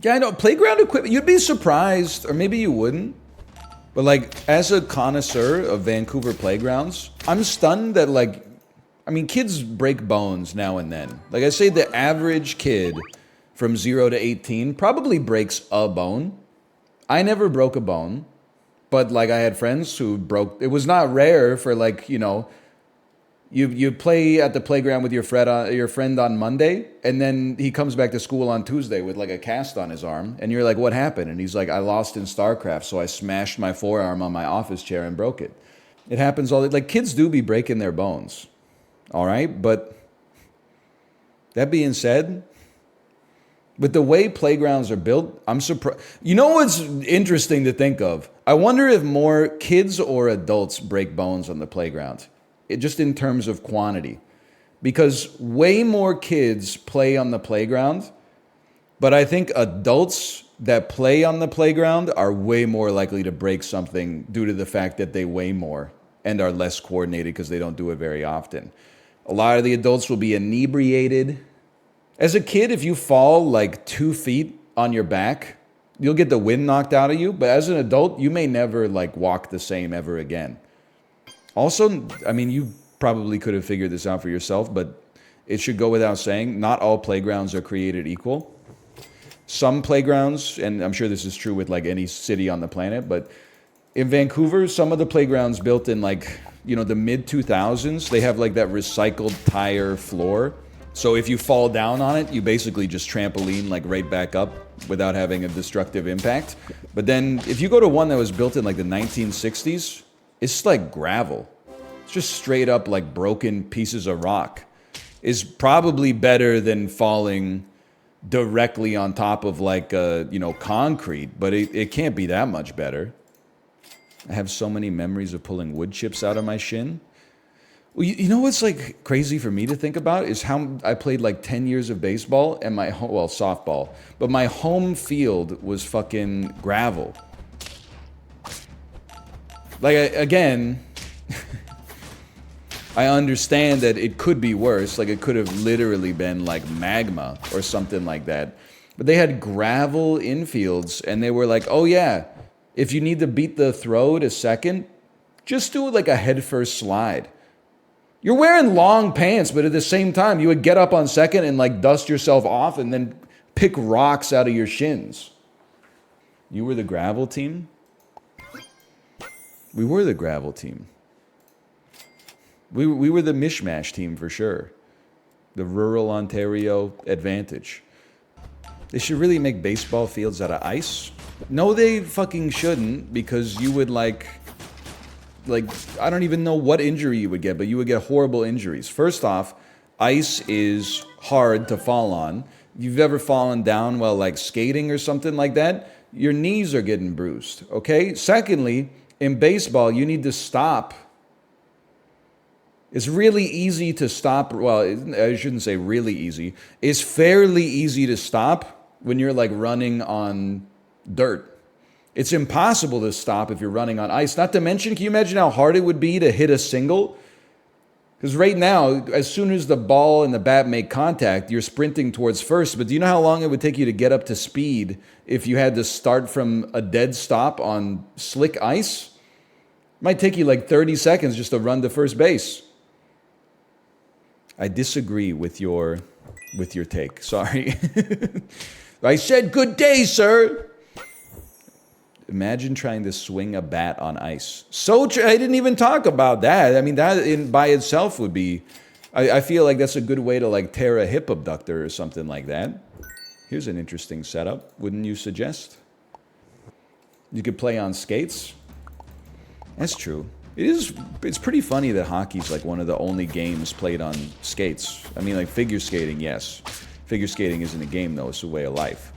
Yeah, I know. Playground equipment, you'd be surprised, or maybe you wouldn't. But like, as a connoisseur of Vancouver playgrounds, I'm stunned that like, I mean, kids break bones now and then. Like I say, the average kid from 0 to 18 probably breaks a bone. I never broke a bone, but like I had friends who broke. It was not rare for like, you know, you play at the playground with your friend on Monday, and then he comes back to school on Tuesday with like a cast on his arm, and you're like, "What happened?" And he's like, "I lost in StarCraft, so I smashed my forearm on my office chair and broke it." It happens all like kids do be breaking their bones, all right. But that being said, with the way playgrounds are built, I'm surprised. You know what's interesting to think of? I wonder if more kids or adults break bones on the playground. Just in terms of quantity, because way more kids play on the playground, but I think adults that play on the playground are way more likely to break something due to the fact that they weigh more and are less coordinated because they don't do it very often. A lot of the adults will be inebriated. As a kid, if you fall like 2 feet on your back, you'll get the wind knocked out of you, but as an adult, you may never like walk the same ever again. Also, I mean, you probably could have figured this out for yourself, but it should go without saying, not all playgrounds are created equal. Some playgrounds, and I'm sure this is true with like any city on the planet, but in Vancouver, some of the playgrounds built in like, you know, the mid 2000s, they have like that recycled tire floor. So if you fall down on it, you basically just trampoline like right back up without having a destructive impact. But then if you go to one that was built in like the 1960s, it's like gravel. It's just straight up like broken pieces of rock. Is probably better than falling directly on top of like, you know, concrete, but it can't be that much better. I have so many memories of pulling wood chips out of my shin. Well, you know what's like crazy for me to think about is how I played like 10 years of baseball and well, softball, but my home field was fucking gravel. Like, again, I understand that it could be worse. Like, it could have literally been like magma or something like that. But they had gravel infields, and they were like, oh yeah, if you need to beat the throw to second, just do like a headfirst slide. You're wearing long pants, but at the same time, you would get up on second and like dust yourself off and then pick rocks out of your shins. You were the gravel team? We were the gravel team. We were the mishmash team for sure. The rural Ontario advantage. They should really make baseball fields out of ice. No, they fucking shouldn't, because you would like, I don't even know what injury you would get, but you would get horrible injuries. First off, ice is hard to fall on. If you've ever fallen down while like skating or something like that, your knees are getting bruised, okay? Secondly, in baseball, you need to stop. It's really easy to stop. Well, I shouldn't say really easy. It's fairly easy to stop when you're like running on dirt. It's impossible to stop if you're running on ice. Not to mention, can you imagine how hard it would be to hit a single? Because right now, as soon as the ball and the bat make contact, you're sprinting towards first. But do you know how long it would take you to get up to speed if you had to start from a dead stop on slick ice? It might take you like 30 seconds just to run to first base. I disagree with your take. Sorry. I said good day, sir. Imagine trying to swing a bat on ice. I didn't even talk about that. I mean, that by itself would be, I feel like that's a good way to like tear a hip abductor or something like that. Here's an interesting setup. Wouldn't you suggest? You could play on skates. That's true. It's pretty funny that hockey's like one of the only games played on skates. I mean, like figure skating, yes. Figure skating isn't a game though, it's a way of life.